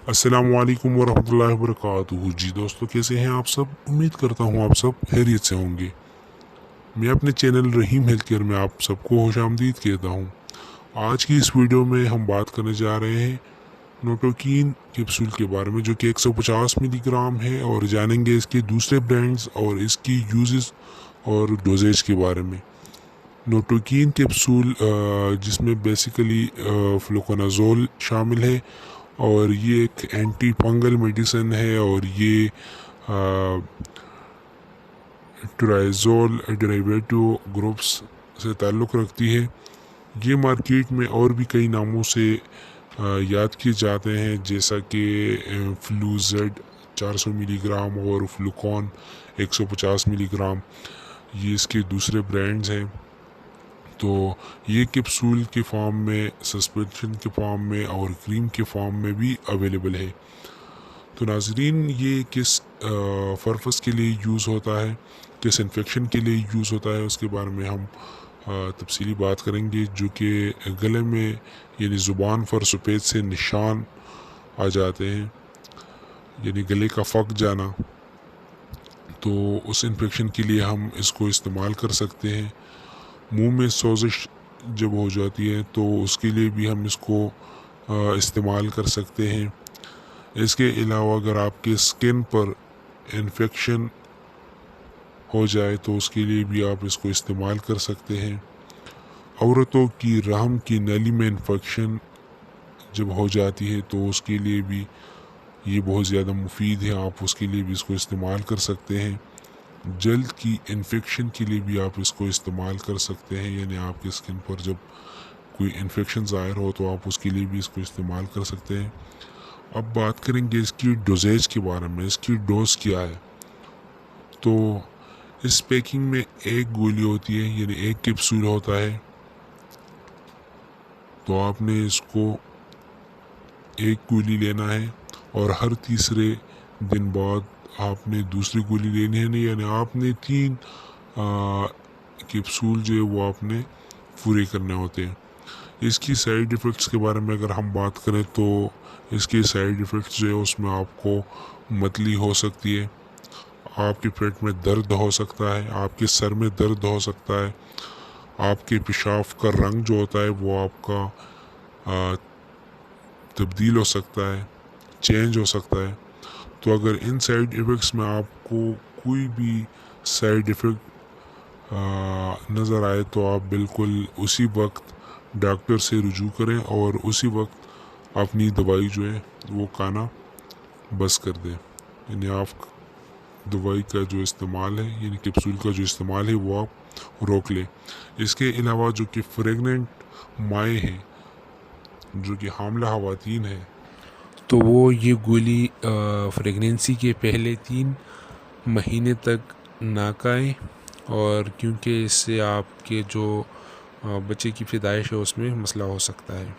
अस्सलाम वालेकुम वरहमतुल्लाहि वबरकातुहू। जी दोस्तों, कैसे हैं आप सब? उम्मीद करता हूँ आप सब खैरियत से होंगे। मैं अपने चैनल रहीम हेल्थ केयर में आप सबको खुशामदीद कहता हूँ। आज की इस वीडियो में हम बात करने जा रहे हैं नोटोकीन कैप्सूल के बारे में, जो कि 150 मिलीग्राम है, और जानेंगे इसके दूसरे ब्रांड्स और इसकी यूजेस और डोजेज के बारे में। नोटोकीन कैप्सूल जिसमें बेसिकली फ्लुकोनाजोल शामिल है, और ये एक एंटी फंगल मेडिसिन है, और ये ट्राइजोल डेरिवेटिव ग्रुप्स से ताल्लुक़ रखती है। ये मार्केट में और भी कई नामों से याद किए जाते हैं, जैसा कि फ्लूजेड 400 मिलीग्राम और फ्लूकॉन 150 मिलीग्राम। ये इसके दूसरे ब्रांड्स हैं। तो ये कैप्सूल के फॉर्म में, सस्पेंशन के फॉर्म में और क्रीम के फॉर्म में भी अवेलेबल है। तो नाजरीन, ये किस पर्पस के लिए यूज़ होता है, किस इन्फेक्शन के लिए यूज़ होता है, उसके बारे में हम तफसीली बात करेंगे। जो कि गले में यानी ज़ुबान पर सफ़ेद से निशान आ जाते हैं, यानी गले का फक जाना, तो उस इन्फेक्शन के लिए हम इसको इस्तेमाल कर सकते हैं। मुंह में सोजिश जब हो जाती है तो उसके लिए भी हम इसको इस्तेमाल कर सकते हैं। इसके अलावा अगर आपके स्किन पर इन्फेक्शन हो जाए तो उसके लिए भी आप इसको इस्तेमाल कर सकते हैं। औरतों की रहम की नली में इन्फेक्शन जब हो जाती है तो उसके लिए भी ये बहुत ज़्यादा मुफीद है, आप उसके लिए भी इसको इस्तेमाल कर सकते हैं। जल्द की इन्फेक्शन के लिए भी आप इसको इस्तेमाल कर सकते हैं, यानी आपकी स्किन पर जब कोई इन्फेक्शन ज़ाहिर हो तो आप उसके लिए भी इसको इस्तेमाल कर सकते हैं। अब बात करेंगे इसकी डोजेज के बारे में, इसकी डोज क्या है। तो इस पैकिंग में एक गोली होती है, यानी एक कैप्सूल होता है। तो आपने इसको एक गोली लेना है और हर तीसरे दिन बाद आपने दूसरी गोली लेनी है। नहीं, यानी आपने 3 कैप्सूल जो है वो आपने पूरे करने होते हैं। इसकी साइड इफ़ेक्ट्स के बारे में अगर हम बात करें तो इसके साइड इफ़ेक्ट्स जो है उसमें आपको मतली हो सकती है, आपके पेट में दर्द हो सकता है, आपके सर में दर्द हो सकता है, आपके पेशाब का रंग जो होता है वो आपका तब्दील हो सकता है, चेंज हो सकता है। तो अगर इन साइड इफ़ेक्ट्स में आपको कोई भी साइड इफ़ेक्ट नज़र आए तो आप बिल्कुल उसी वक्त डॉक्टर से रुजू करें और उसी वक्त अपनी दवाई जो है वो खाना बस कर दें। यानी आप दवाई का जो इस्तेमाल है, यानी कैप्सूल का जो इस्तेमाल है वो आप रोक लें। इसके अलावा जो कि प्रेग्नेंट माएँ हैं, जो कि हामला ख़वातीन हैं, तो वो ये गोली प्रेगनेंसी के पहले 3 महीने तक ना खाएं, और क्योंकि इससे आपके जो बच्चे की पैदाइश है उसमें मसला हो सकता है।